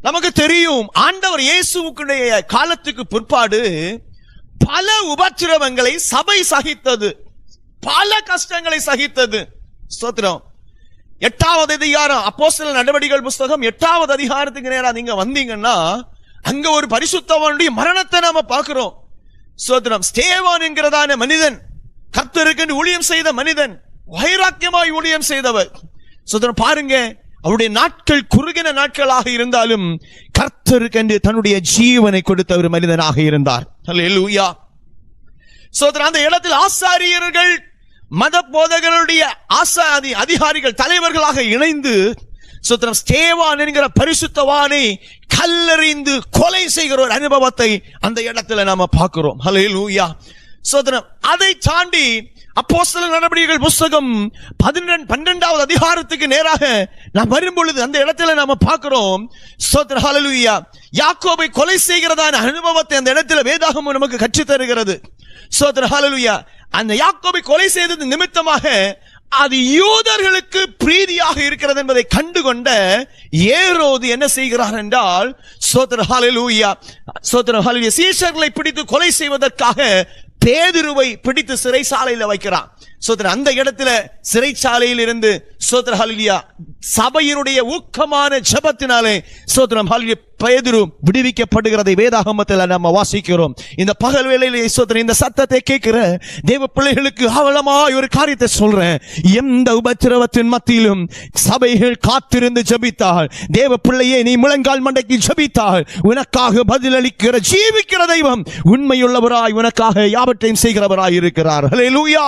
நமக்கு தெரியும், ஆண்டவர் இயேசுவுடைய காலத்துக்கு பிற்பாடு பல உபத்திரவங்களை சபை சகித்தது, பல கஷ்டங்களை சகித்தது. ஸ்தோத்திரம். 8வது அதிகாரம் அப்போஸ்தலர் நடவடிக்கைகள் புஸ்தகம் 8வது அதிகாரத்துக்கு நேரா நீங்க வந்தீங்கன்னா அங்க ஒரு பரிசுத்தவானுடைய மரணத்தை நாம பார்க்கிறோம். ஸ்தோத்திரம். ஸ்தேவான் என்கிறதான மனிதன், கர்த்தருக்கு ஊழியம் செய்த மனிதன், வைராக்கியமாய் ஊழியம் செய்தவர். ஸ்தோத்திரம். பாருங்க, அவருடைய நாட்கள் குறுகின நாட்களாக இருந்தாலும் கர்த்தருக்கு தன்னுடைய ஜீவனை கொடுத்த ஒரு மனிதனாக இருந்தார். அல்லேலூயா. ஸ்தோத்திரம். அந்த இடத்தில் ஆசாரியர்கள், மத போதகர்களுடைய அதிகாரிகள், தலைவர்களாக இணைந்து ஸ்தோத்திரம், ஸ்தேவான் என்கிற பரிசுத்தவானை கல்லெறிந்து கொலை செய்கிற ஒரு அனுபவத்தை அந்த இடத்துல நாம பார்க்கிறோம். ஹல்லேலூயா. ஸ்தோத்திரம். அதை தாண்டி அப்போஸ்தலர் நடவடிக்கைகள் புஸ்தகம் 12வது அதிகாரத்துக்கு நேராக நாம் வரும் பொழுது அந்த இடத்துல நாம பார்க்கிறோம். ஸ்தோத்திரம். ஹல்லேலூயா. யாக்கோபை கொலை செய்கிறதான அனுபவத்தை அந்த இடத்துல வேதாகமம் நமக்கு கற்றுத் தருகிறது. ஸ்தோத்திரம். ஹல்லேலூயா. அந்த யாக்கோபை கொலை செய்தது நிமித்தமாக அது யூதர்களுக்கு பிரீதியாக இருக்கிறது என்பதை கண்டுகொண்ட ஏரோது என்ன செய்கிறார் என்றால், ஸ்தோத்திரம். ஹல்லேலூயா. ஸ்தோத்திரம். ஹல்லேலூயா. சீஷர்களை பிடித்து கொலை செய்வதற்காக பேதுருவை பிடித்து சிறைச்சாலையில வைக்கிறான். ஸ்தோத்திரம். அந்த இடத்துல சிறைச்சாலையில் இருந்து ஸ்தோத்திரம், ஹல்லேலூயா, சபையினுடைய ஊக்கமான ஜெபத்தினாலே ஸ்தோத்திரம், ஹல்லேலூயா, பேதுரு விடுவிக்கப்படுகிறதை வேதாகமத்தில் நம்ம வாசிக்கிறோம். இந்த பகல் வேளையிலே ஸ்தோத்திரம், இந்த சத்தத்தை கேட்கிற தேவ பிள்ளைகளுக்கு ஆழமாய் ஒரு காரியத்தை சொல்றேன். எந்த உபத்திரவத்தின் மத்தியிலும் சபைகள் காத்திருந்து ஜெபித்தால், தேவ பிள்ளையே நீ முழங்கால் மண்டைக்கு ஜெபித்தால் உனக்காக பதிலளிக்கிற ஜீவிக்கிற தெய்வம் உண்மையுள்ளவராய் உனக்காக யாவற்றையும் செய்கிறவராய் இருக்கிறார். ஹல்லேலூயா.